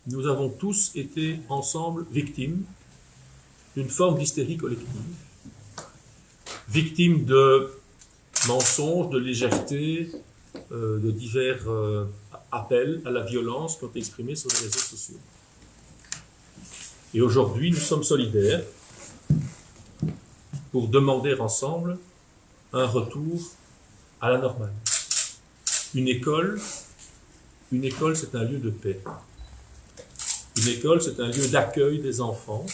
nous avons tous été ensemble victimes d'une forme d'hystérie collective, victimes de mensonges, de légèreté, de divers appels à la violence qui ont été exprimés sur les réseaux sociaux. Et aujourd'hui, nous sommes solidaires pour demander ensemble un retour à la normale. Une école, c'est un lieu de paix. Une école, c'est un lieu d'accueil des enfants,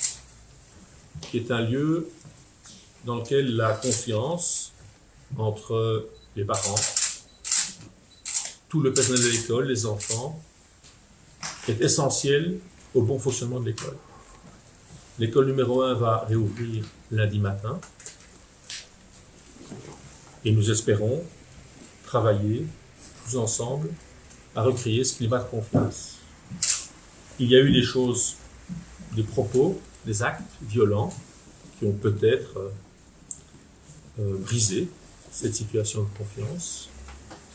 qui est un lieu dans lequel la confiance entre les parents, tout le personnel de l'école, les enfants, est essentielle au bon fonctionnement de l'école. L'école numéro 1 va réouvrir lundi matin et nous espérons travailler tous ensemble à recréer ce climat de confiance. Il y a eu des choses, des propos, des actes violents qui ont peut-être brisé cette situation de confiance.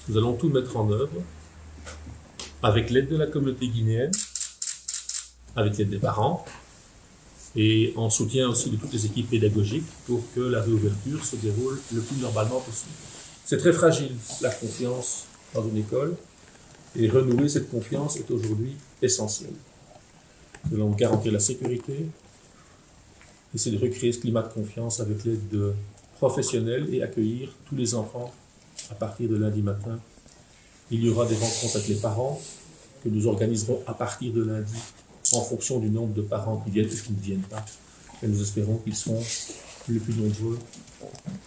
Nous allons tout mettre en œuvre avec l'aide de la communauté guinéenne, avec l'aide des parents et en soutien aussi de toutes les équipes pédagogiques pour que la réouverture se déroule le plus normalement possible. C'est très fragile, la confiance dans une école, et renouer cette confiance est aujourd'hui essentiel. Nous allons garantir la sécurité, essayer de recréer ce climat de confiance avec l'aide de professionnels et accueillir tous les enfants à partir de lundi matin. Il y aura des rencontres avec les parents que nous organiserons à partir de lundi en fonction du nombre de parents qui viennent ou qui ne viennent pas. Et nous espérons qu'ils seront les plus nombreux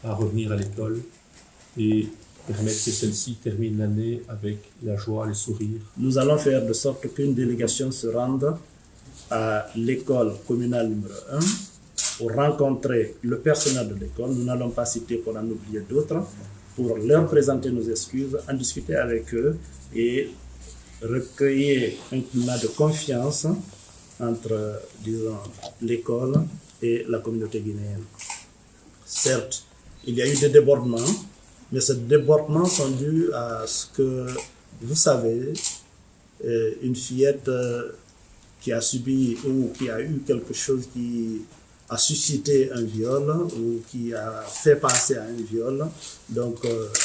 à revenir à l'école et permettre que celle-ci termine l'année avec la joie, les sourires. Nous allons faire de sorte qu'une délégation se rende à l'école communale numéro 1 pour rencontrer le personnel de l'école. Nous n'allons pas citer pour en oublier d'autres, pour leur présenter nos excuses, en discuter avec eux et recueillir un climat de confiance entre, disons, l'école et la communauté guinéenne. Certes, il y a eu des débordements, mais ces débordements sont dus à ce que, vous savez, une fillette qui a subi ou qui a eu quelque chose qui a suscité un viol ou qui a fait passer à un viol. Donc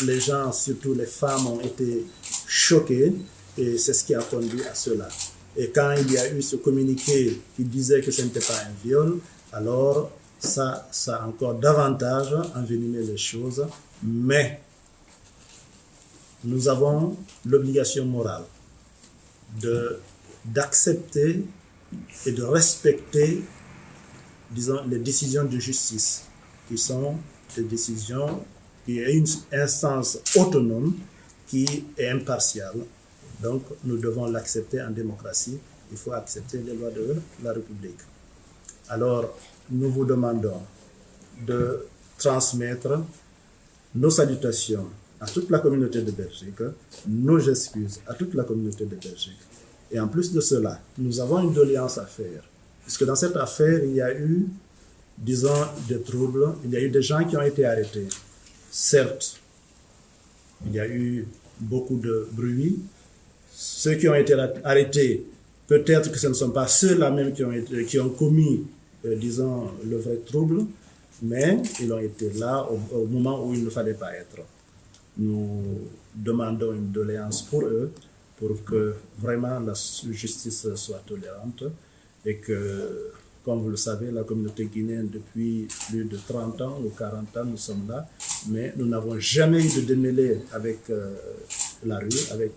les gens, surtout les femmes, ont été choqués et c'est ce qui a conduit à cela. Et quand il y a eu ce communiqué qui disait que ce n'était pas un viol, alors ça a encore davantage envenimé les choses. Mais nous avons l'obligation morale d'accepter et de respecter, disons, les décisions de justice, qui sont des décisions, qui est une instance autonome, qui est impartiale. Donc, nous devons l'accepter en démocratie. Il faut accepter les lois de la République. Alors, nous vous demandons de transmettre nos salutations à toute la communauté de Belgique, nos excuses à toute la communauté de Belgique. Et en plus de cela, nous avons une doléance à faire. Puisque dans cette affaire, il y a eu, disons, des troubles, il y a eu des gens qui ont été arrêtés. Certes, il y a eu beaucoup de bruit. Ceux qui ont été arrêtés, peut-être que ce ne sont pas ceux-là même qui ont commis, disons, le vrai trouble, mais ils ont été là au moment où il ne fallait pas être. Nous demandons une doléance pour eux, pour que vraiment la justice soit tolérante et que, comme vous le savez, la communauté guinéenne, depuis plus de 30 ans ou 40 ans, nous sommes là, mais nous n'avons jamais eu de démêlés avec la rue, avec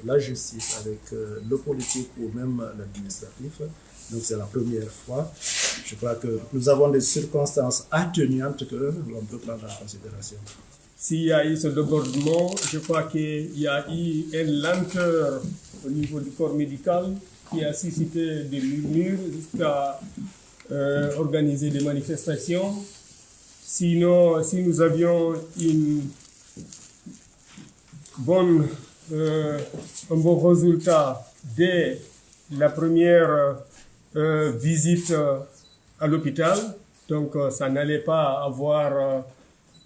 la justice, avec le politique ou même l'administratif. Donc c'est la première fois. Je crois que nous avons des circonstances atténuantes que l'on peut prendre en considération. S'il y a eu ce débordement, je crois qu'il y a eu une lenteur au niveau du corps médical qui a suscité des murmures jusqu'à organiser des manifestations. Sinon, si nous avions un bon résultat dès la première visite à l'hôpital, donc ça n'allait pas avoir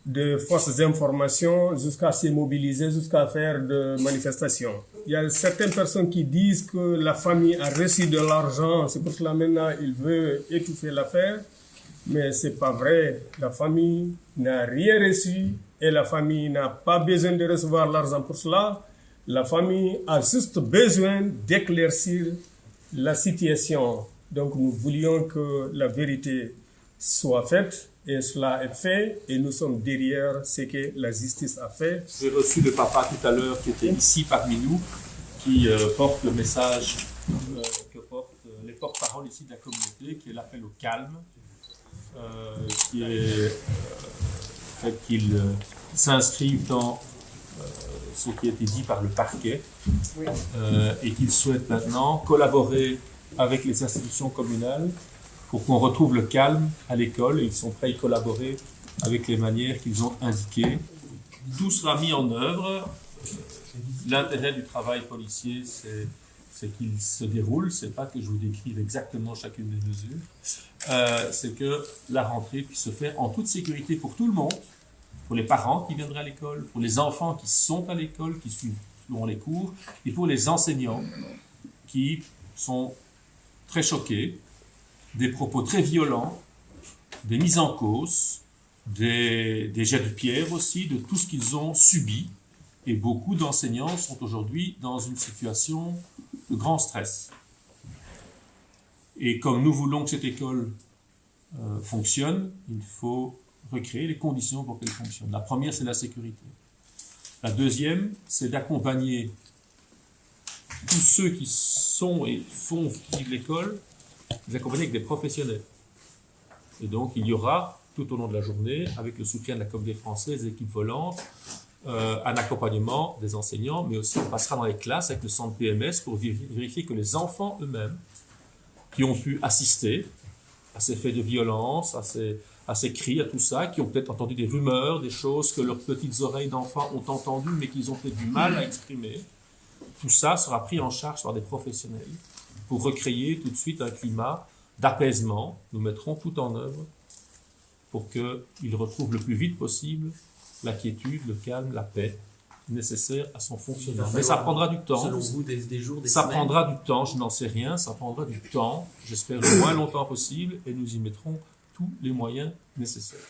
de fausses informations jusqu'à se mobiliser, jusqu'à faire de manifestations. il y a certaines personnes qui disent que la famille a reçu de l'argent, c'est pour cela maintenant il veut étouffer l'affaire. Mais c'est pas vrai. La famille n'a rien reçu et la famille n'a pas besoin de recevoir l'argent pour cela. La famille a juste besoin d'éclaircir la situation. Donc nous voulions que la vérité soit faite et cela est fait et nous sommes derrière ce que la justice a fait. J'ai reçu le papa tout à l'heure qui était ici parmi nous, qui porte le message que portent les porte-paroles ici de la communauté, qui est l'appel au calme, qui est qu'ils s'inscrivent dans ce qui a été dit par le parquet et qu'ils souhaitent maintenant collaborer avec les institutions communales pour qu'on retrouve le calme à l'école et ils sont prêts à y collaborer avec les manières qu'ils ont indiquées. Tout sera mis en œuvre. L'intérêt du travail policier, c'est qu'il se déroule, c'est pas que je vous décrive exactement chacune des mesures, c'est que la rentrée puisse se faire en toute sécurité pour tout le monde, pour les parents qui viendraient à l'école, pour les enfants qui sont à l'école, qui suivront les cours, et pour les enseignants qui sont très choqués des propos très violents, des mises en cause, des jets de pierre aussi, de tout ce qu'ils ont subi. Et beaucoup d'enseignants sont aujourd'hui dans une situation de grand stress. Et comme nous voulons que cette école fonctionne, il faut recréer les conditions pour qu'elle fonctionne. La première, c'est la sécurité. La deuxième, c'est d'accompagner tous ceux qui sont et font vivre l'école, les accompagner avec des professionnels. Et donc, il y aura, tout au long de la journée, avec le soutien de la Communauté française, des équipes volantes, un accompagnement des enseignants, mais aussi on passera dans les classes avec le centre PMS pour vérifier que les enfants eux-mêmes qui ont pu assister à ces faits de violence, à ces cris, à tout ça, qui ont peut-être entendu des rumeurs, des choses que leurs petites oreilles d'enfants ont entendues, mais qu'ils ont peut-être du mal à exprimer. Tout ça sera pris en charge par des professionnels pour recréer tout de suite un climat d'apaisement. Nous mettrons tout en œuvre pour qu'ils retrouvent le plus vite possible la quiétude, le calme, la paix nécessaire à son fonctionnement. Mais ça prendra du temps. Selon vous, des jours, des ça semaines. prendra du temps, je n'en sais rien, ça prendra du temps, j'espère le moins longtemps possible, et nous y mettrons tous les moyens nécessaires.